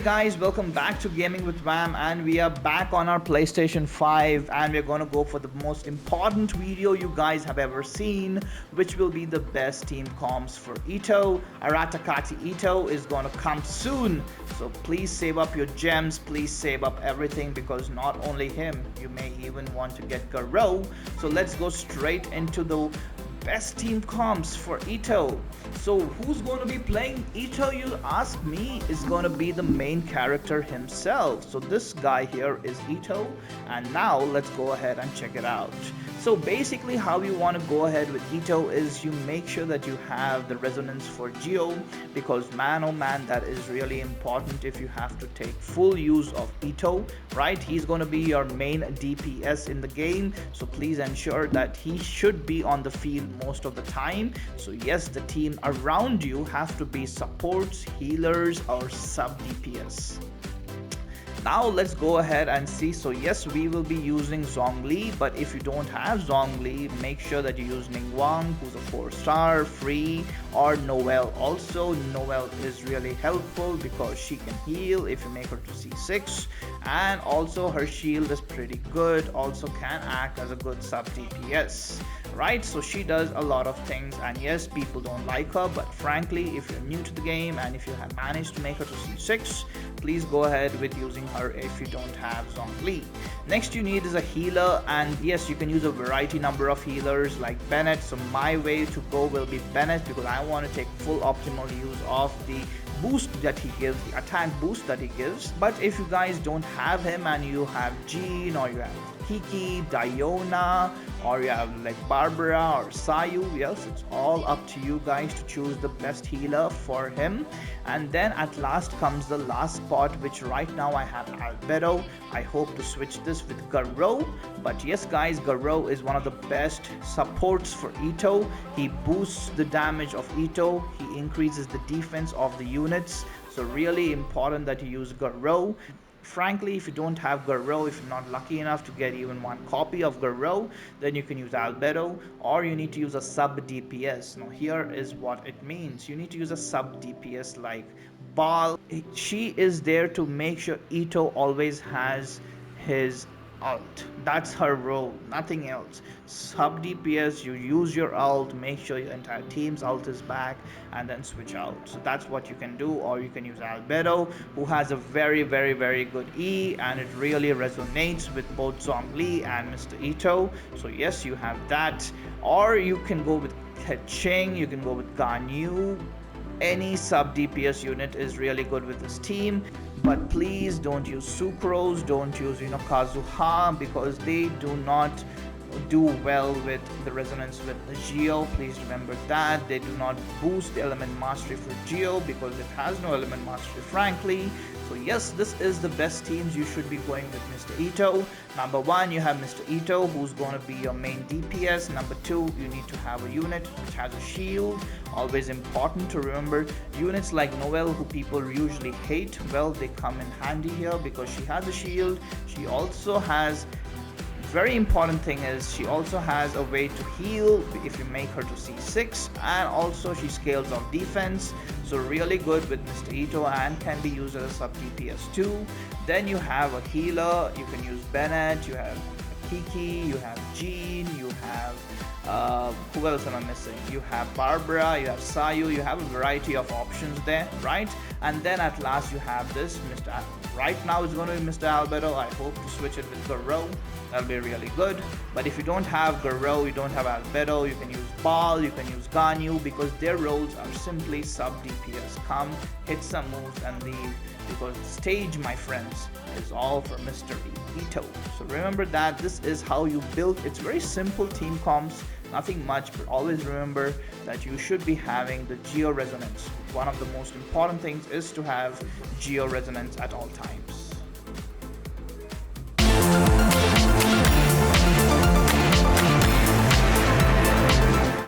guys, welcome back to Gaming with Vam, and we are back on our PlayStation 5, and we're gonna go for the most important video you guys have ever seen, which will be the best team comps for Itto. Aratakati Itto is gonna come soon, so please save up your gems, please save up everything, because not only him, you may even want to get gorou. So let's go straight into the best team comps for Itto. So who's going to be playing Itto, you ask me? Is going to be the main character himself. So this guy here is Itto, and now let's go ahead and check it out. So basically how you want to go ahead with Itto is you make sure that you have the resonance for Geo, because man oh man, that is really important if you have to take full use of Itto, right? He's going to be your main DPS in the game, so please ensure that he should be on the field most of the time. So yes, the team around you have to be supports, healers, or sub DPS. Now let's go ahead and see. So yes, we will be using Zhongli, but if you don't have Zhongli, make sure that you use Ningguang, who's a 4-star free, or Noelle. Also, Noelle is really helpful because she can heal if you make her to C6, and also her shield is pretty good, also can act as a good sub DPS, right? So she does a lot of things, and yes, people don't like her, but frankly, if you're new to the game and if you have managed to make her to C6, please go ahead with using her if you don't have Zhongli. Next you need is a healer, and yes, you can use a variety number of healers like Bennett. So my way to go will be Bennett, because I want to take full optimal use of the boost that he gives, the attack boost that he gives. But if you guys don't have him and you have Jean, or you have Kiki, Diona, or you have like Barbara or Sayu, yes, it's all up to you guys to choose the best healer for him. And then at last comes the last spot, which right now I have Albedo. I hope to switch this with gorou, but yes guys, gorou is one of the best supports for Itto. He boosts the damage of Itto, he increases the defense of the units, so really important that you use gorou. Frankly, if you don't have gorou, if you're not lucky enough to get even one copy of gorou, then you can use Albedo, or you need to use a sub DPS. Now here is what it means. You need to use a sub DPS like Bal. She is there to make sure Itto always has his ult. That's her role, nothing else. Sub DPS, you use your ult, make sure your entire team's ult is back, and then switch out. So that's what you can do. Or you can use Albedo, who has a very good E, and it really resonates with both Zhongli and Mr. Itto. So yes, you have that. Or you can go with Ching, you can go with Ganyu. Any sub DPS unit is really good with this team, but please don't use Sucrose, don't use Kazuha, because they do not do well with the resonance with the Geo. Please remember that. They do not boost the element mastery for Geo because it has no element mastery, frankly. So yes, this is the best teams you should be going with Mr. Itto. Number 1, you have Mr. Itto, who's going to be your main DPS. Number 2, you need to have a unit which has a shield. Always important to remember. Units like Noelle, who people usually hate, well, they come in handy here because she has a shield. She also has, very important thing is, she also has a way to heal if you make her to C6, and also she scales off defense, so really good with Mr. Itto and can be used as a sub DPS too. Then you have a healer, you can use Bennett, you have Kiki, you have Jean, you have who else am I missing? You have Barbara, you have Sayu, you have a variety of options there, right? And then at last you have this Mr. Right now it's going to be Mr. Albedo. I hope to switch it with gorou. That'll be really good. But if you don't have gorou, you don't have Albedo, you can use Bal, you can use Ganyu, because their roles are simply sub DPS. Come, hit some moves and leave, because the stage, my friends, is all for Mr. Itto. So remember that this is how you build. It's very simple team comps, nothing much, but always remember that you should be having the Geo resonance. One of the most important things is to have Geo resonance at all times.